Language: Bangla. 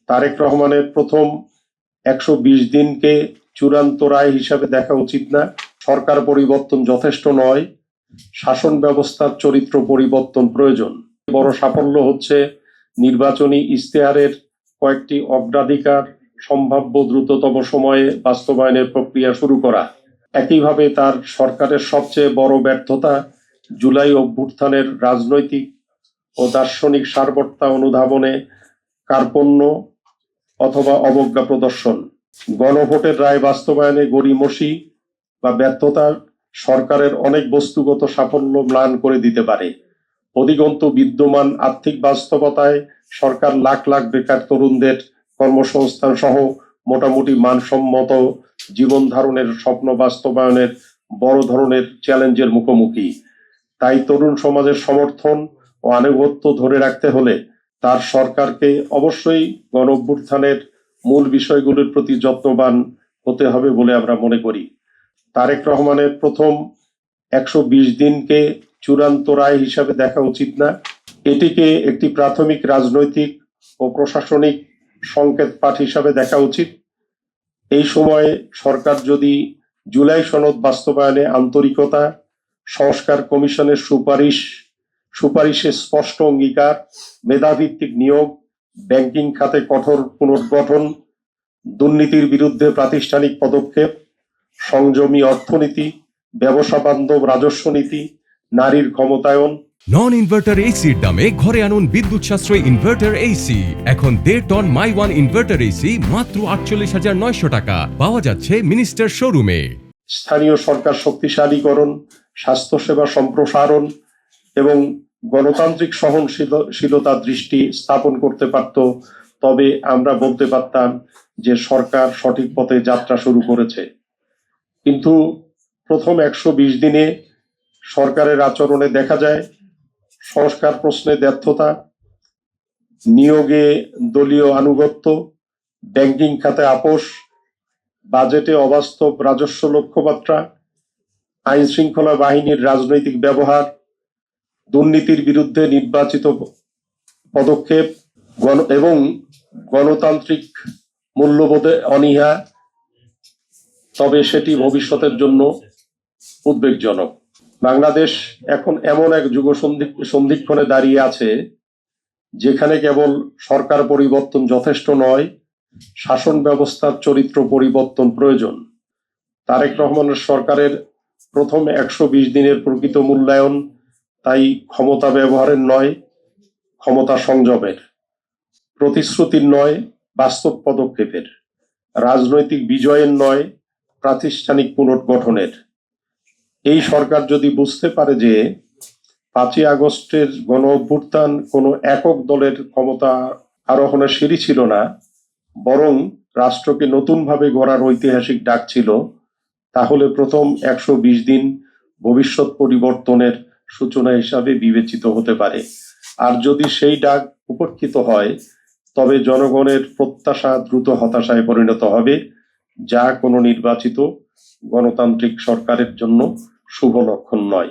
তারেক রহমানের প্রথম ১২০ দিনকে চূড়ান্ত রায় হিসাবে দেখা উচিত না। সরকার পরিবর্তন যথেষ্ট নয়, শাসন ব্যবস্থার চরিত্র পরিবর্তন প্রয়োজন। বড় সাফল্য হচ্ছে নির্বাচনী ইশতেহারের কয়েকটি অগ্রাধিকার সম্ভাব্য দ্রুততম সময়ে বাস্তবায়নের প্রক্রিয়া শুরু করা। একইভাবে তার সরকারের সবচেয়ে বড় ব্যর্থতা জুলাই অভ্যুত্থানের রাজনৈতিক ও দার্শনিক সারবত্তা অনুধাবনে কার্পণ্য অথবা অবজ্ঞা প্রদর্শন। গণভোটের রায় বাস্তবায়নে গড়িমসি বা ব্যর্থতা সরকারের অনেক বস্তুগত সাফল্য ম্লান করে দিতে পারে। অধিকন্তু বিদ্যমান আর্থিক বাস্তবতায় সরকার লাখ লাখ বেকার তরুণদের কর্মসংস্থান সহ মোটামুটি মানসম্মত জীবন ধারণের স্বপ্ন বাস্তবায়নের বড় ধরনের চ্যালেঞ্জের মুখোমুখি। তাই তরুণ সমাজের সমর্থন ও আনুগত্য ধরে রাখতে হলে তার সরকারকে অবশ্যই গণঅভ্যুত্থানের মূল বিষয়গুলোর প্রতি যত্নবান হতে হবে বলে আমরা মনে করি। তারেক রহমানের প্রথম ১২০ দিনকে চূড়ান্ত রায় হিসাবে দেখা উচিত না। এটিকে একটি প্রাথমিক রাজনৈতিক ও প্রশাসনিক সংকেত পাঠ হিসাবে দেখা উচিত। এই সময়ে সরকার যদি জুলাই সনদ বাস্তবায়নে আন্তরিকতা, সংস্কার কমিশনের সুপারিশের স্পষ্ট অঙ্গীকার, মেধাভিত্তিক নিয়োগ, ব্যাংকিং খাতে কঠোর পুনর্গঠন, দুর্নীতির বিরুদ্ধে প্রাতিষ্ঠানিক পদক্ষেপ, সংযমী অর্থনীতি, ব্যবসা বান্ধব রাজস্ব নীতি, নারীর ক্ষমতায়ন। নন ইনভার্টার এসির দামে ঘরে আনুন বিদ্যুৎ সাশ্রয়ী ইনভার্টার এসি। এখন 1.5 ton my one inverter AC মাত্র ৪৮,৯০০ টাকা পাওয়া যাচ্ছে মিনিস্টার শোরুমে। স্থানীয় সরকার শক্তিশালীকরণ, স্বাস্থ্যসেবা সম্প্রসারণ এবং গণতান্ত্রিক সহনশীলতার দৃষ্টি স্থাপন করতে পারত, তবে আমরা বলতে পারতাম যে সরকার সঠিক পথে যাত্রা শুরু করেছে। কিন্তু প্রথম ১২০ দিনে সরকারের আচরণে দেখা যায় সংস্কার প্রশ্নে ব্যর্থতা, নিয়োগে দলীয় আনুগত্য, ব্যাংকিং খাতে আপোস, বাজেটে অবাস্তব রাজস্ব লক্ষ্যমাত্রা, আইন শৃঙ্খলা বাহিনীর রাজনৈতিক ব্যবহার, দুর্নীতির বিরুদ্ধে নির্বাচিত পদক্ষেপ এবং গণতান্ত্রিক মূল্যবোধে অনীহা, তবে সেটি ভবিষ্যতের জন্য উদ্বেগজনক। বাংলাদেশ এখন এমন এক যুগ সন্ধিক্ষণে দাঁড়িয়ে আছে যেখানে কেবল সরকার পরিবর্তন যথেষ্ট নয়, শাসন ব্যবস্থার চরিত্র পরিবর্তন প্রয়োজন। তারেক রহমানের সরকারের প্রথম ১২০ দিনের প্রকৃত মূল্যায়ন তাই ক্ষমতা ব্যবহারের নয়, ক্ষমতা সংযমের, প্রতিশ্রুতির নয়, বাস্তব পদক্ষেপের, রাজনৈতিক বিজয়ের নয়, প্রাতিষ্ঠানিক পুনর্গঠনের। এই সরকার যদি বুঝতে পারে যে ৫ই আগস্টের গণ অভ্যুত্থান কোনো একক দলের ক্ষমতা আরোহণের সিঁড়ি ছিল না, বরং রাষ্ট্রকে নতুনভাবে গড়ার ঐতিহাসিক ডাক ছিল, তাহলে প্রথম ১২০ দিন ভবিষ্যৎ পরিবর্তনের সূচনা হিসাবে বিবেচিত হতে পারে। আর যদি সেই ডাক উপেক্ষিত হয়, তবে জনগণের প্রত্যাশা দ্রুত হতাশায় পরিণত হবে, যা কোনো নির্বাচিত গণতান্ত্রিক সরকারের জন্য শুভ লক্ষণ নয়।